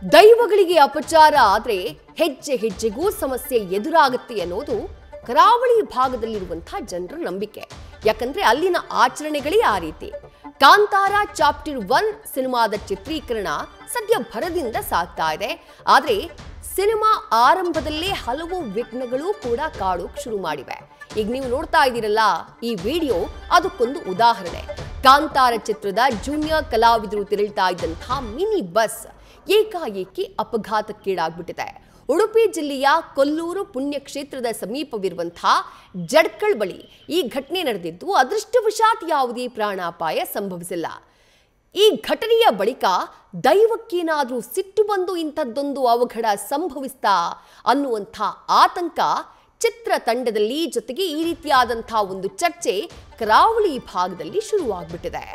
ದೈವಗಳಿಗೆ ಅಪಚಾರ ಆದ್ರೆ ಹೆಜ್ಜೆ ಹೆಜ್ಜೆಗೂ ಸಮಸ್ಯೆ ಎದುರಾಗುತ್ತೆ ಅನ್ನೋದು ಕರಾವಳಿ ಭಾಗದಲ್ಲಿರುವಂತಹ ಜನರ ನಂಬಿಕೆ. ಯಾಕಂದ್ರೆ ಅಲ್ಲಿನ ಆಚರಣೆಗಳೇ ಆ ರೀತಿ. ಕಾಂತಾರ ಚಾಪ್ಟರ್ 1 ಸಿನಿಮಾದ ಚಿತ್ರೀಕರಣ ಸದ್ಯ ಭರದಿಂದ ಸಾಗ್ತಾ ಇದೆ. ಆದ್ರೆ ಸಿನಿಮಾ ಆರಂಭದಲ್ಲೇ ಹಲವು ವಿಘ್ನಗಳು ಕೂಡ ಕಾಡೋಕ್ ಶುರು ಮಾಡಿವೆ. ಈಗ ನೀವು ನೋಡ್ತಾ ಇದ್ದೀರಲ್ಲ ಈ ವಿಡಿಯೋ, ಅದಕ್ಕೊಂದು ಉದಾಹರಣೆ. ಕಾಂತಾರ ಚಿತ್ರದ ಜೂನಿಯರ್ ಕಲಾವಿದರು ತೆರಳ್ತಾ ಇದ್ದಂತಹ ಮಿನಿ ಬಸ್ ಏಕಾಏಕಿ ಅಪಘಾತಕ್ಕೀಡಾಗ್ಬಿಟ್ಟಿದೆ. ಉಡುಪಿ ಜಿಲ್ಲೆಯ ಕೊಲ್ಲೂರು ಪುಣ್ಯಕ್ಷೇತ್ರದ ಸಮೀಪವಿರುವಂತಹ ಜಡ್ಕಳ್ ಬಳಿ ಈ ಘಟನೆ ನಡೆದಿದ್ದು, ಅದೃಷ್ಟವಶಾತ್ ಯಾವುದೇ ಪ್ರಾಣಾಪಾಯ ಸಂಭವಿಸಿಲ್ಲ. ಈ ಘಟನೆಯ ಬಳಿಕ ದೈವಕ್ಕೇನಾದ್ರೂ ಸಿಟ್ಟು ಬಂದು ಇಂಥದ್ದೊಂದು ಅವಘಡ ಸಂಭವಿಸ್ತಾ ಅನ್ನುವಂಥ ಆತಂಕ ಚಿತ್ರತಂಡದಲ್ಲಿ, ಜೊತೆಗೆ ಈ ರೀತಿಯಾದಂತಹ ಒಂದು ಚರ್ಚೆ ಕರಾವಳಿ ಭಾಗದಲ್ಲಿ ಶುರುವಾಗ್ಬಿಟ್ಟಿದೆ.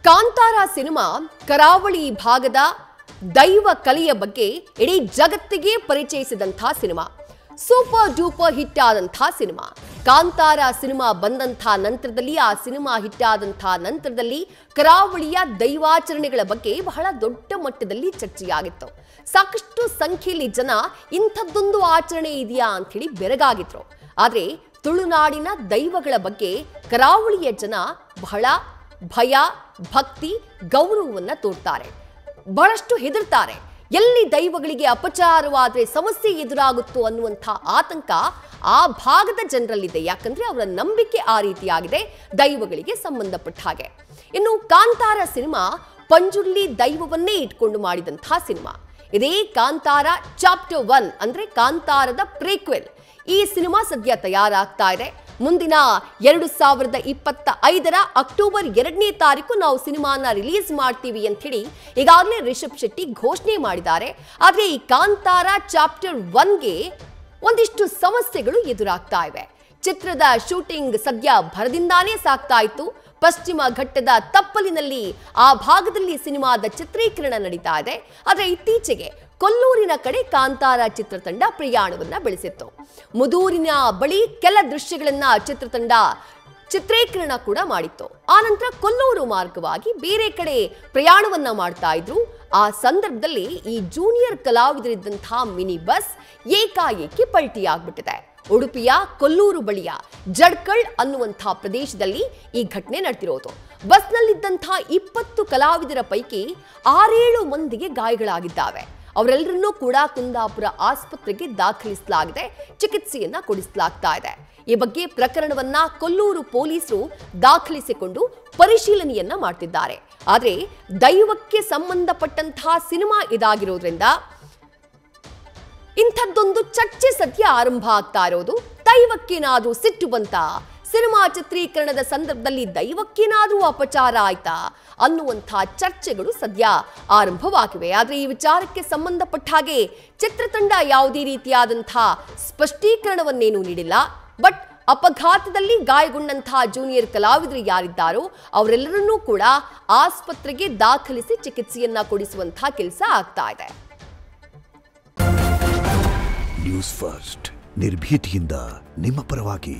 ಕಾಂತಾರ ಸಿನಿಮಾ ಕರಾವಳಿ ಭಾಗದ ದೈವ ಕಲೆಯ ಬಗ್ಗೆ ಇಡೀ ಜಗತ್ತಿಗೆ ಪರಿಚಯಿಸಿದಂತಹ ಸಿನಿಮಾ. ಸೂಪರ್ ಡೂಪರ್ ಹಿಟ್ ಆದಂತಹ ಸಿನಿಮಾ. ಕಾಂತಾರ ಸಿನಿಮಾ ಬಂದಂತಹ ನಂತರದಲ್ಲಿ, ಆ ಸಿನಿಮಾ ಹಿಟ್ ಆದಂತಹ ನಂತರದಲ್ಲಿ ಕರಾವಳಿಯ ದೈವಾಚರಣೆಗಳ ಬಗ್ಗೆ ಬಹಳ ದೊಡ್ಡ ಮಟ್ಟದಲ್ಲಿ ಚರ್ಚೆಯಾಗಿತ್ತು. ಸಾಕಷ್ಟು ಸಂಖ್ಯೆಯಲ್ಲಿ ಜನ ಇಂಥದ್ದೊಂದು ಆಚರಣೆ ಇದೆಯಾ ಅಂತ ಹೇಳಿ ಬೆರಗಾಗಿದ್ರು. ಆದ್ರೆ ತುಳುನಾಡಿನ ದೈವಗಳ ಬಗ್ಗೆ ಕರಾವಳಿಯ ಜನ ಬಹಳ ಭಯ, ಭಕ್ತಿ, ಗೌರವವನ್ನ ತೋರ್ತಾರೆ. ಬಹಳಷ್ಟು ಹೆದರ್ತಾರೆ. ಎಲ್ಲಿ ದೈವಗಳಿಗೆ ಅಪಚಾರವಾದ್ರೆ ಸಮಸ್ಯೆ ಎದುರಾಗುತ್ತೋ ಅನ್ನುವಂಥ ಆತಂಕ ಆ ಭಾಗದ ಜನರಲ್ಲಿದೆ. ಯಾಕಂದ್ರೆ ಅವರ ನಂಬಿಕೆ ಆ ರೀತಿಯಾಗಿದೆ ದೈವಗಳಿಗೆ ಸಂಬಂಧಪಟ್ಟ ಹಾಗೆ. ಇನ್ನು ಕಾಂತಾರ ಸಿನಿಮಾ ಪಂಜುರ್ಲಿ ದೈವವನ್ನೇ ಇಟ್ಕೊಂಡು ಮಾಡಿದಂತಹ ಸಿನಿಮಾ. ಇದೇ ಕಾಂತಾರ ಚಾಪ್ಟರ್ 1 ಅಂದ್ರೆ ಕಾಂತಾರದ ಪ್ರೀಕ್ವೆಲ್. ಈ ಸಿನಿಮಾ ಸದ್ಯ ತಯಾರಾಗ್ತಾ ಇದೆ. ಮುಂದಿನ 2025 ಅಕ್ಟೋಬರ್ 2ನೇ ತಾರೀಕು ನಾವು ಸಿನಿಮಾನ ರಿಲೀಸ್ ಮಾಡ್ತೀವಿ ಅಂತ ಹೇಳಿ ಈಗಾಗಲೇ ರಿಷಬ್ ಶೆಟ್ಟಿ ಘೋಷಣೆ ಮಾಡಿದ್ದಾರೆ. ಆದ್ರೆ ಈ ಕಾಂತಾರ ಚಾಪ್ಟರ್ 1ಗೆ ಒಂದಿಷ್ಟು ಸಮಸ್ಯೆಗಳು ಎದುರಾಗ್ತಾ ಇವೆ. ಚಿತ್ರದ ಶೂಟಿಂಗ್ ಸದ್ಯ ಭರದಿಂದಾನೇ ಸಾಗ್ತಾ ಇತ್ತು. ಪಶ್ಚಿಮ ಘಟ್ಟದ ತಪ್ಪಲಿನಲ್ಲಿ ಆ ಭಾಗದಲ್ಲಿ ಸಿನಿಮಾದ ಚಿತ್ರೀಕರಣ ನಡೀತಾ ಇದೆ. ಆದ್ರೆ ಇತ್ತೀಚೆಗೆ ಕೊಲ್ಲೂರಿನ ಕಡೆ ಕಾಂತಾರ ಚಿತ್ರತಂಡ ಪ್ರಯಾಣವನ್ನ ಬೆಳೆಸಿತ್ತು. ಮುದೂರಿನ ಬಳಿ ಕೆಲ ದೃಶ್ಯಗಳನ್ನ ಚಿತ್ರತಂಡ ಚಿತ್ರೀಕರಣ ಕೂಡ ಮಾಡಿತ್ತು. ಆನಂತರ ಕೊಲ್ಲೂರು ಮಾರ್ಗವಾಗಿ ಬೇರೆ ಕಡೆ ಪ್ರಯಾಣವನ್ನ ಮಾಡ್ತಾ ಇದ್ರು. ಆ ಸಂದರ್ಭದಲ್ಲಿ ಈ ಜೂನಿಯರ್ ಕಲಾವಿದರಿದ್ದಂತಹ ಮಿನಿ ಬಸ್ ಏಕಾಏಕಿ ಪಲ್ಟಿಯಾಗ್ಬಿಟ್ಟಿದೆ. ಉಡುಪಿಯ ಕೊಲ್ಲೂರು ಬಳಿಯ ಜಡ್ಕಳ್ ಅನ್ನುವಂತಹ ಪ್ರದೇಶದಲ್ಲಿ ಈ ಘಟನೆ ನಡೆದಿರೋದು. ಬಸ್ನಲ್ಲಿದ್ದಂತಹ 20 ಕಲಾವಿದರ ಪೈಕಿ 6-7 ಮಂದಿಗೆ ಗಾಯಗಳಾಗಿದ್ದಾವೆ. ಅವರೆಲ್ಲರನ್ನೂ ಕೂಡ ಕುಂದಾಪುರ ಆಸ್ಪತ್ರೆಗೆ ದಾಖಲಿಸಲಾಗಿದೆ. ಚಿಕಿತ್ಸೆಯನ್ನ ಕೊಡಿಸಲಾಗ್ತಾ ಇದೆ. ಈ ಬಗ್ಗೆ ಪ್ರಕರಣವನ್ನ ಕೊಲ್ಲೂರು ಪೊಲೀಸರು ದಾಖಲಿಸಿಕೊಂಡು ಪರಿಶೀಲನೆಯನ್ನ ಮಾಡ್ತಿದ್ದಾರೆ. ಆದ್ರೆ ದೈವಕ್ಕೆ ಸಂಬಂಧಪಟ್ಟಂತಹ ಸಿನಿಮಾ ಇದಾಗಿರೋದ್ರಿಂದ ಇಂಥದ್ದೊಂದು ಚರ್ಚೆ ಸದ್ಯ ಆರಂಭ ಆಗ್ತಾ ಇರೋದು. ದೈವಕ್ಕೇನಾದ್ರೂ ಸಿಟ್ಟು ಬಂತ, ಸಿನಿಮಾ ಚಿತ್ರೀಕರಣದ ಸಂದರ್ಭದಲ್ಲಿ ದೈವಕ್ಕೇನಾದ್ರೂ ಅಪಚಾರ ಆಯ್ತಾ ಅನ್ನುವಂಥ ಚರ್ಚೆಗಳು ಸದ್ಯ ಆರಂಭವಾಗಿವೆ. ಆದ್ರೆ ಈ ವಿಚಾರಕ್ಕೆ ಸಂಬಂಧಪಟ್ಟ ಹಾಗೆ ಚಿತ್ರತಂಡ ಯಾವುದೇ ರೀತಿಯಾದಂತಹ ಸ್ಪಷ್ಟೀಕರಣವನ್ನೇನೂ ನೀಡಿಲ್ಲ. ಬಟ್ ಅಪಘಾತದಲ್ಲಿ ಗಾಯಗೊಂಡಂತಹ ಜೂನಿಯರ್ ಕಲಾವಿದರು ಯಾರಿದ್ದಾರೋ ಅವರೆಲ್ಲರನ್ನೂ ಕೂಡ ಆಸ್ಪತ್ರೆಗೆ ದಾಖಲಿಸಿ ಚಿಕಿತ್ಸೆಯನ್ನ ಕೊಡಿಸುವಂತಹ ಕೆಲಸ ಆಗ್ತಾ ಇದೆ. ನ್ಯೂಸ್ ಫಸ್ಟ್ ನಿರ್ಭೀತಿಯಿಂದ ನಿಮ್ಮ ಪರವಾಗಿ.